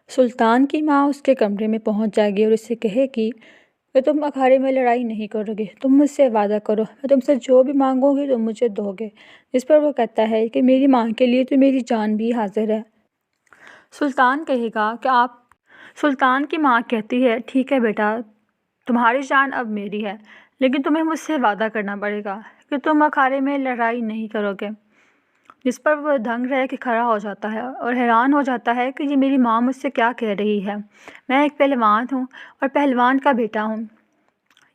सुल्तान की माँ उसके कमरे में पहुंच जाएगी और उससे कहेगी कि तुम अखाड़े में लड़ाई नहीं करोगे, तुम मुझसे वादा करो, मैं तुमसे जो भी मांगोगी तुम मुझे दोगे। जिस पर वो कहता है कि मेरी माँ के लिए तो मेरी जान भी हाजिर है। सुल्तान कहेगा कि आप सुल्तान की माँ कहती है, ठीक है बेटा, तुम्हारी जान अब मेरी है, लेकिन तुम्हें मुझसे वादा करना पड़ेगा कि तुम अखाड़े में लड़ाई नहीं करोगे। जिस पर वह दंग रह के खड़ा हो जाता है और हैरान हो जाता है कि ये मेरी माँ मुझसे क्या कह रही है। मैं एक पहलवान हूँ और पहलवान का बेटा हूँ।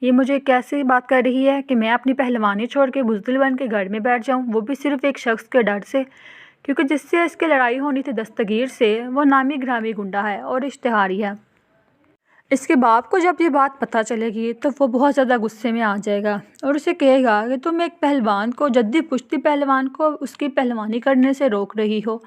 ये मुझे कैसी बात कर रही है कि मैं अपनी पहलवानी छोड़ के बुज़दिल बन के घर में बैठ जाऊँ, वो भी सिर्फ एक शख्स के डर से, क्योंकि जिससे इसकी लड़ाई होनी थी दस्तगीर से, वो नामी ग्रामी गुंडा है और इश्तिहारी है। इसके बाप को जब ये बात पता चलेगी तो वो बहुत ज़्यादा गुस्से में आ जाएगा और उसे कहेगा कि तुम एक पहलवान को, जद्दी पुश्ती पहलवान को उसकी पहलवानी करने से रोक रही हो।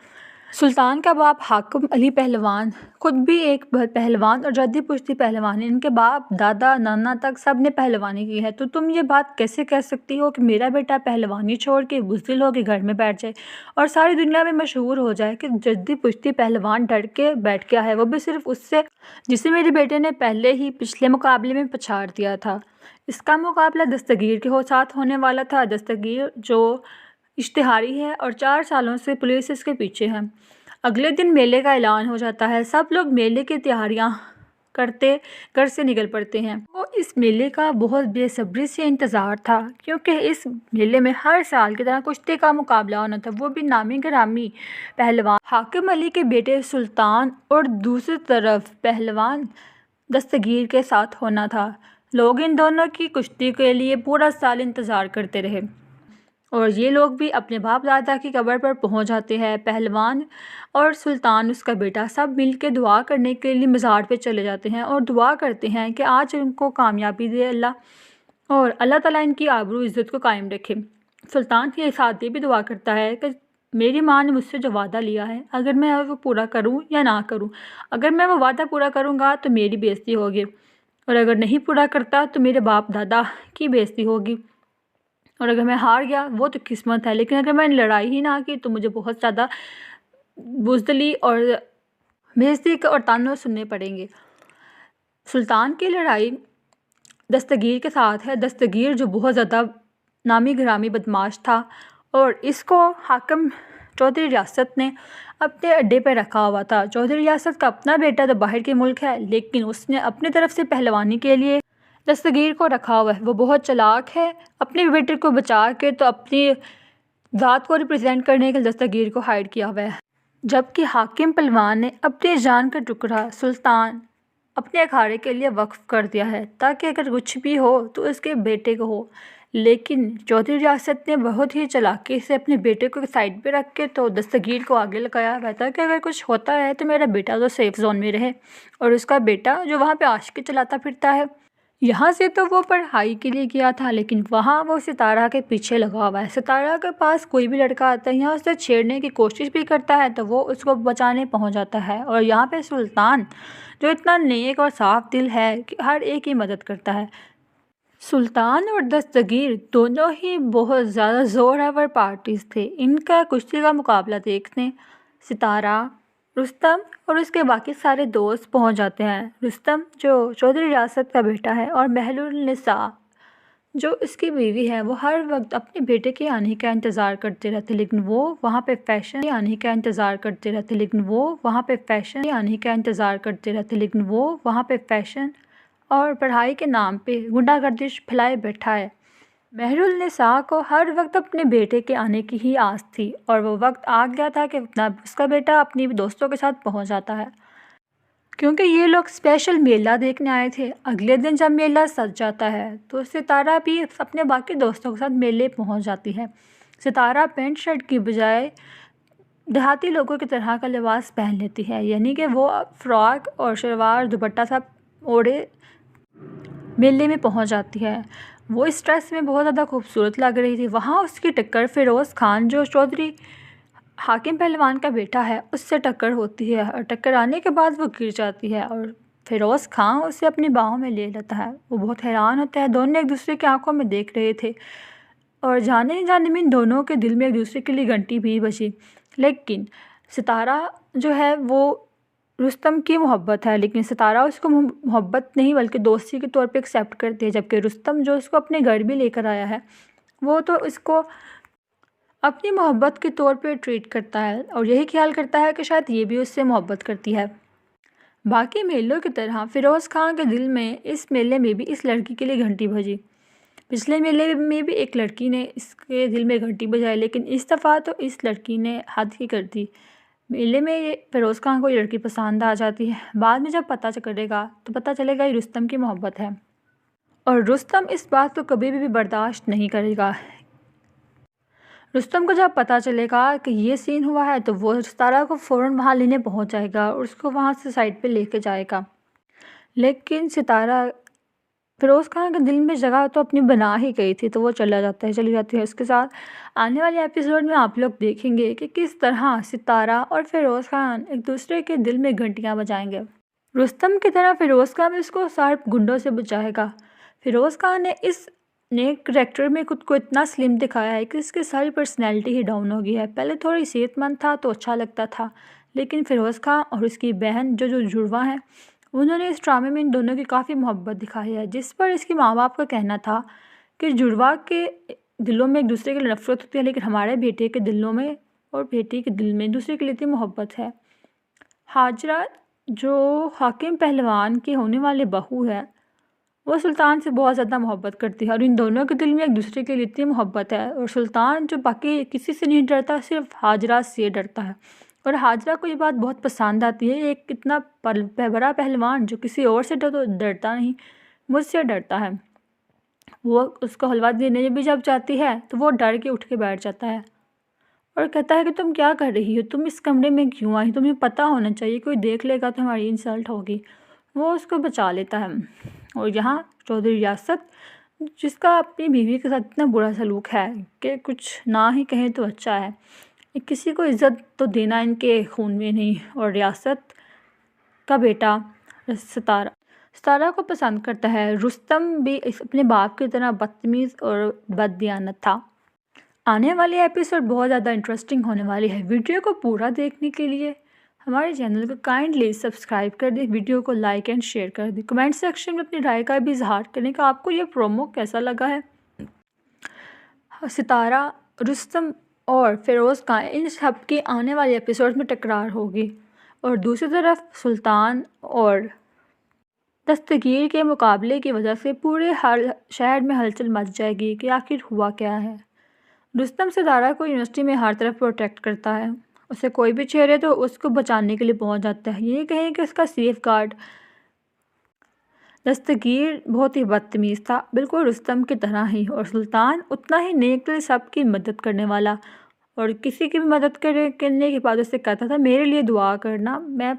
सुल्तान का बाप हाकिम अली पहलवान खुद भी एक पहलवान और जद्दी पुश्ती पहलवान है। इनके बाप दादा नाना तक सब ने पहलवानी की है, तो तुम ये बात कैसे कह सकती हो कि मेरा बेटा पहलवानी छोड़ के बुज़दिल हो के घर में बैठ जाए और सारी दुनिया में मशहूर हो जाए कि जद्दी पुश्ती पहलवान डर के बैठ गया है, वो भी सिर्फ उससे जिसे मेरे बेटे ने पहले ही पिछले मुकाबले में पछाड़ दिया था। इसका मुकाबला दस्तगीर के साथ होने वाला था। दस्तगीर जो इश्तिहारी है और 4 सालों से पुलिस इसके पीछे है। अगले दिन मेले का ऐलान हो जाता है। सब लोग मेले की तैयारियां करते घर से निकल पड़ते हैं। वो इस मेले का बहुत बेसब्री से इंतज़ार था, क्योंकि इस मेले में हर साल की तरह कुश्ती का मुकाबला होना था, वो भी नामी गिरामी पहलवान हाकिम अली के बेटे सुल्तान और दूसरी तरफ पहलवान दस्तगीर के साथ होना था। लोग इन दोनों की कुश्ती के लिए पूरा साल इंतज़ार करते रहे और ये लोग भी अपने बाप दादा की कब्र पर पहुंच जाते हैं। पहलवान और सुल्तान उसका बेटा सब मिल के दुआ करने के लिए मज़ार पे चले जाते हैं और दुआ करते हैं कि आज उनको कामयाबी दे अल्लाह और अल्लाह ताला इनकी आबरू इज़्ज़त को कायम रखे। सुल्तान के साथ ये भी दुआ करता है कि मेरी माँ ने मुझसे जो वादा लिया है, अगर मैं वो पूरा करूँ या ना करूँ, अगर मैं वो वादा पूरा करूँगा तो मेरी बेइज्जती होगी और अगर नहीं पूरा करता तो मेरे बाप दादा की बेइज्जती होगी, और अगर मैं हार गया वो तो किस्मत है, लेकिन अगर मैंने लड़ाई ही ना की तो मुझे बहुत ज़्यादा बुज़दिली और बेइज्जती और ताने सुनने पड़ेंगे। सुल्तान की लड़ाई दस्तगीर के साथ है। दस्तगीर जो बहुत ज़्यादा नामी गिरामी बदमाश था और इसको हाकिम चौधरी रियासत ने अपने अड्डे पर रखा हुआ था। चौधरी रियासत का अपना बेटा तो बाहर के मुल्क है, लेकिन उसने अपनी तरफ से पहलवानी के लिए दस्तगीर को रखा हुआ है। वो बहुत चालाक है, अपने बेटे को बचा के तो अपनी ज़ात को रिप्रेजेंट करने के लिए दस्तगीर को हायर किया हुआ है। जबकि हाकिम पहलवान ने अपनी जान का टुकड़ा सुल्तान अपने अखाड़े के लिए वक्फ कर दिया है, ताकि अगर कुछ भी हो तो उसके बेटे को हो। लेकिन चौधरी रियासत ने बहुत ही चालाकी से अपने बेटे को साइड पे रख के तो दस्तगीर को आगे लगाया हुआ था कि अगर कुछ होता है तो मेरा बेटा तो सेफ जोन में रहे, और उसका बेटा जो वहाँ पे आशिकी चलाता फिरता है। यहाँ से तो वो पढ़ाई के लिए गया था, लेकिन वहाँ वो सितारा के पीछे लगा हुआ है। सितारा के पास कोई भी लड़का आता है, यहाँ उसे छेड़ने की कोशिश भी करता है तो वो उसको बचाने पहुँच जाता है। और यहाँ पे सुल्तान जो इतना नेक और साफ दिल है कि हर एक की मदद करता है। सुल्तान और दस्तगीर दोनों ही बहुत ज़्यादा ज़ोरावर पार्टीज़ थे। इनका कुश्ती का मुकाबला देखने सितारा, रुस्तम और उसके बाकी सारे दोस्त पहुंच जाते हैं। रुस्तम जो चौधरी रियासत का बेटा है और महलुल निसा जो इसकी बीवी है, वो हर वक्त अपने बेटे के आने का इंतज़ार करते रहते, लेकिन वो वहाँ पे फैशन के आने का इंतज़ार करते रहते, लेकिन वो वहाँ पे फैशन के आने का इंतज़ार करते रहते, लेकिन वो वहाँ पे फैशन और पढ़ाई के नाम पे गुंडागर्दिश फैलाए बैठा है। महरुल निसा को हर वक्त अपने बेटे के आने की ही आस थी और वो वक्त आ गया था कि उसका बेटा अपनी दोस्तों के साथ पहुंच जाता है, क्योंकि ये लोग स्पेशल मेला देखने आए थे। अगले दिन जब मेला सज जाता है तो सितारा भी अपने बाकी दोस्तों के साथ मेले पहुंच जाती है। सितारा पैंट शर्ट की बजाय देहाती लोगों की तरह का लिबास पहन लेती है, यानी कि वो फ्रॉक और शलवार दुपट्टा सब ओढ़े मेले में पहुंच जाती है। वो इस ड्रेस में बहुत ज़्यादा खूबसूरत लग रही थी। वहाँ उसकी टक्कर फ़िरोज़ खान जो चौधरी हाकिम पहलवान का बेटा है उससे टक्कर होती है, और टक्कर आने के बाद वो गिर जाती है और फ़िरोज़ खान उसे अपनी बाहों में ले लेता है। वो बहुत हैरान होता है, दोनों एक दूसरे की आंखों में देख रहे थे और जाने ही जाने में इन दोनों के दिल में एक दूसरे के लिए घंटी भी बजी। लेकिन सितारा जो है वो रुस्तम की मोहब्बत है, लेकिन सितारा उसको मोहब्बत नहीं बल्कि दोस्ती के तौर पे एक्सेप्ट करती है। जबकि रुस्तम जो उसको अपने घर भी लेकर आया है वो तो इसको अपनी मोहब्बत के तौर पे ट्रीट करता है और यही ख्याल करता है कि शायद ये भी उससे मोहब्बत करती है। बाकी मेलों की तरह फ़िरोज़ खान के दिल में इस मेले में भी इस लड़की के लिए घंटी बजी। पिछले मेले में भी एक लड़की ने इसके दिल में घंटी बजाई, लेकिन इस दफ़ा तो इस लड़की ने हद ही कर दी। मेले में ये फ़िरोज़ खान को ये लड़की पसंद आ जाती है। बाद में जब पता चलेगा तो पता चलेगा ये रुस्तम की मोहब्बत है और रुस्तम इस बात को कभी भी बर्दाश्त नहीं करेगा। रुस्तम को जब पता चलेगा कि ये सीन हुआ है तो वो सितारा को फ़ौरन वहाँ लेने पहुँच जाएगा और उसको वहाँ से साइड पे लेके जाएगा। लेकिन सितारा फ़िरोज़ खान के दिल में जगह तो अपनी बना ही गई थी, तो वो चली जाती है उसके साथ। आने वाले एपिसोड में आप लोग देखेंगे कि किस तरह सितारा और फ़िरोज़ खान एक दूसरे के दिल में घंटियाँ बजाएंगे। रुस्तम की तरह फ़िरोज़ खान भी उसको शार्प गुंडों से बचाएगा। फ़िरोज़ खान ने इस नए करैक्टर में खुद को इतना स्लिम दिखाया है कि इसकी सारी पर्सनैलिटी ही डाउन हो गई है। पहले थोड़ी सेहतमंद था तो अच्छा लगता था, लेकिन फ़िरोज़ खान और उसकी बहन जो जुड़वा हैं उन्होंने इस ड्रामे में इन दोनों की काफ़ी मोहब्बत दिखाई है, जिस पर इसके माँ बाप का कहना था कि जुड़वा के दिलों में एक दूसरे के लिए नफरत होती है, लेकिन हमारे बेटे के दिलों में और बेटी के दिल में एक दूसरे के लिए इतनी मोहब्बत है। हाजरा जो हाकिम पहलवान की होने वाली बहू है वो सुल्तान से बहुत ज़्यादा मोहब्बत करती है और इन दोनों के दिल में एक दूसरे के लिए इतनी मोहब्बत है। और सुल्तान जो बाकी किसी से नहीं डरता, सिर्फ हाजरा से डरता है और हाजरा को ये बात बहुत पसंद आती है। एक इतना बड़ा पहलवान जो किसी और से डरता नहीं, मुझसे डरता है। वो उसको हलवा देने भी जब जाती है तो वो डर के उठ के बैठ जाता है और कहता है कि तुम क्या कर रही हो, तुम इस कमरे में क्यों आई, तुम्हें पता होना चाहिए, कोई देख लेगा तो हमारी इंसल्ट होगी। वो उसको बचा लेता है। और यहाँ चौधरी रियासत जिसका अपनी बीवी के साथ इतना बुरा सलूक है कि कुछ ना ही कहें तो अच्छा है। किसी को इज़्ज़त तो देना इनके खून में नहीं। और रियासत का बेटा सितारा को पसंद करता है। रुस्तम भी अपने बाप की तरह बदतमीज़ और बददियानत था। आने वाली एपिसोड बहुत ज़्यादा इंटरेस्टिंग होने वाली है। वीडियो को पूरा देखने के लिए हमारे चैनल को काइंडली सब्सक्राइब कर दें, वीडियो को लाइक एंड शेयर कर दें। कमेंट सेक्शन में अपनी राय का भी इजहार करें कि आपको ये प्रोमो कैसा लगा है। सितारा, रुस्तम और फ़िरोज़ खान इन सब के आने वाले एपिसोड में टकरार होगी और दूसरी तरफ सुल्तान और दस्तगीर के मुकाबले की वजह से पूरे शहर में हलचल मच जाएगी कि आखिर हुआ क्या है। रुस्तम सितारा को यूनिवर्सिटी में हर तरफ प्रोटेक्ट करता है, उसे कोई भी छेड़े तो उसको बचाने के लिए पहुंच जाता है। ये कहें कि उसका सेफ गार्ड दस्तगीर बहुत ही बदतमीज़ था, बिल्कुल रुस्तम की तरह ही। और सुल्तान उतना ही नेक दिल, सबकी मदद करने वाला और किसी की भी मदद करने के बाद उससे कहता था मेरे लिए दुआ करना, मैं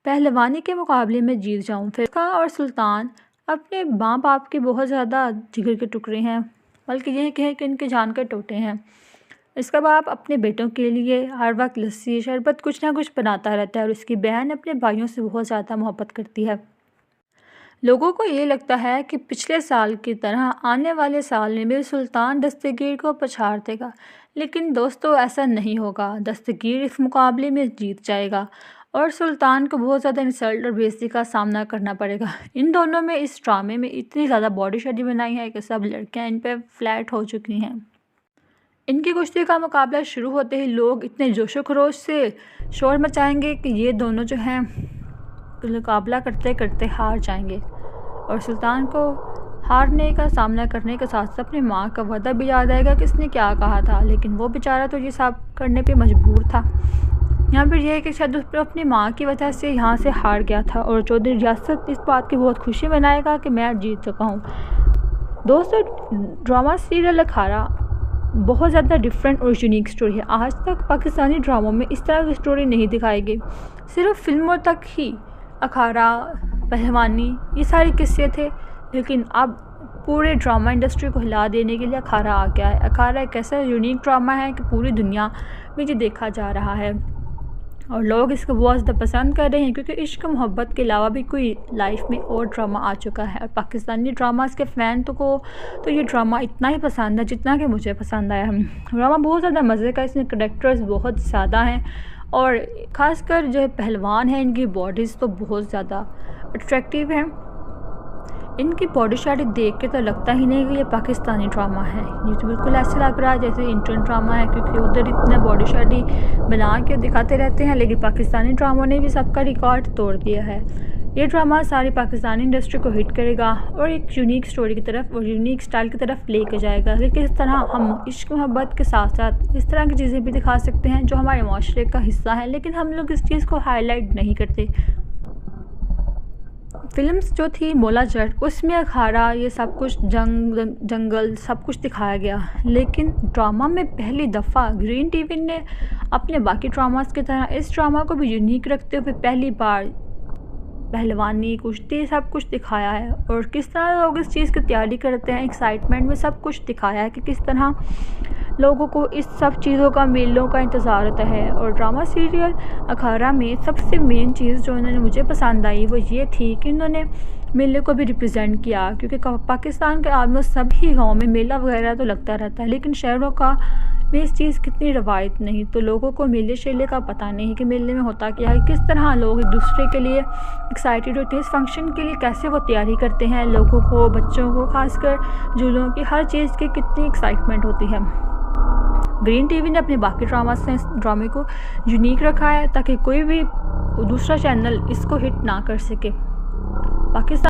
पहलवानी के मुकाबले में जीत जाऊँ। फिर खान और सुल्तान अपने माँ बाप के बहुत ज़्यादा जिगर के टुकड़े हैं, बल्कि ये कहें कि इनके जान के टोटे हैं। इसका बाप अपने बेटों के लिए हर वक्त लस्सी शरबत कुछ ना कुछ बनाता रहता है और उसकी बहन अपने भाइयों से बहुत ज़्यादा मोहब्बत करती है। लोगों को ये लगता है कि पिछले साल की तरह आने वाले साल में भी सुल्तान दस्तगीर को पछाड़ देगा, लेकिन दोस्तों ऐसा नहीं होगा। दस्तगीर इस मुकाबले में जीत जाएगा और सुल्तान को बहुत ज़्यादा इंसल्ट और बेइज्जती का सामना करना पड़ेगा। इन दोनों में इस ड्रामे में इतनी ज़्यादा बॉडी शॉडी बनाई है कि सब लड़कियाँ इन पर फ्लैट हो चुकी हैं। इनकी कुश्ती का मुकाबला शुरू होते ही लोग इतने जोशो खरोश से शोर मचाएंगे कि ये दोनों जो हैं मुकाबला करते करते हार जाएंगे और सुल्तान को हारने का सामना करने के साथ साथ अपनी माँ का वादा भी याद आएगा कि इसने क्या कहा था, लेकिन वो बेचारा तो ये सब करने पे मजबूर था। यहाँ पर यह है कि शायद उस अपनी माँ की वजह से यहाँ से हार गया था और चौधरी रियासत इस बात की बहुत खुशी मनाएगा कि मैं जीत चुका हूँ। दोस्तों, ड्रामा सीरियल अखाड़ा बहुत ज़्यादा डिफरेंट और यूनिक स्टोरी है। आज तक पाकिस्तानी ड्रामों में इस तरह की स्टोरी नहीं दिखाई गई, सिर्फ फिल्मों तक ही अखाड़ा, पहलवानी ये सारे किस्से थे, लेकिन अब पूरे ड्रामा इंडस्ट्री को हिला देने के लिए अखाड़ा आ गया है। अखाड़ा एक ऐसा यूनिक ड्रामा है कि पूरी दुनिया में ये देखा जा रहा है और लोग इसको बहुत ज़्यादा पसंद कर रहे हैं, क्योंकि इश्क मोहब्बत के अलावा भी कोई लाइफ में और ड्रामा आ चुका है। और पाकिस्तानी ड्रामास के फ़ैन तो ये ड्रामा इतना ही पसंद है जितना कि मुझे पसंद आया है। ड्रामा बहुत ज़्यादा मज़े का, इसमें करेक्टर्स बहुत ज़्यादा हैं और ख़ासकर जो पहलवान हैं इनकी बॉडीज़ तो बहुत ज़्यादा अट्रैक्टिव हैं। इनकी बॉडी शाडी देख के तो लगता ही नहीं कि ये पाकिस्तानी ड्रामा है, ये तो बिल्कुल ऐसे लग रहा है जैसे इंडियन ड्रामा है, क्योंकि उधर इतना बॉडी शाडी बना के दिखाते रहते हैं, लेकिन पाकिस्तानी ड्रामों ने भी सबका रिकॉर्ड तोड़ दिया है। ये ड्रामा सारी पाकिस्तानी इंडस्ट्री को हिट करेगा और एक यूनिक स्टोरी की तरफ और यूनिक स्टाइल की तरफ लेकर जाएगा कि किस तरह हम इश्क मोहब्बत के साथ साथ इस तरह की चीज़ें भी दिखा सकते हैं जो हमारे माशरे का हिस्सा है, लेकिन हम लोग इस चीज़ को हाईलाइट नहीं करते। फिल्म्स जो थी मौला जट, उसमें अखाड़ा ये सब कुछ जंगल सब कुछ दिखाया गया, लेकिन ड्रामा में पहली दफ़ा ग्रीन टीवी ने अपने बाकी ड्रामास की तरह इस ड्रामा को भी यूनिक रखते हुए पहली बार पहलवानी कुश्ती सब कुछ दिखाया है और किस तरह लोग इस चीज़ की तैयारी करते हैं, एक्साइटमेंट में सब कुछ दिखाया है कि किस तरह लोगों को इस सब चीज़ों का मेलों का इंतज़ार होता है। और ड्रामा सीरियल अखाड़ा में सबसे मेन चीज़ जो उन्होंने मुझे पसंद आई वो ये थी कि उन्होंने मेले को भी रिप्रेजेंट किया, क्योंकि पाकिस्तान के ऑलमोस्ट सभी गाँव में मेला वगैरह तो लगता रहता है, लेकिन शहरों का में इस चीज़ कितनी रवायत नहीं, तो लोगों को मेले शेले का पता नहीं कि मेले में होता क्या है, किस तरह लोग एक दूसरे के लिए एक्साइटेड होते हैं, इस फंक्शन के लिए कैसे वो तैयारी करते हैं, लोगों को बच्चों को खासकर झूलों की हर चीज़ की कितनी एक्साइटमेंट होती है। ग्रीन टीवी ने अपने बाकी ड्रामा से इस ड्रामे को यूनिक रखा है ताकि कोई भी दूसरा चैनल इसको हिट ना कर सके। पाकिस्तान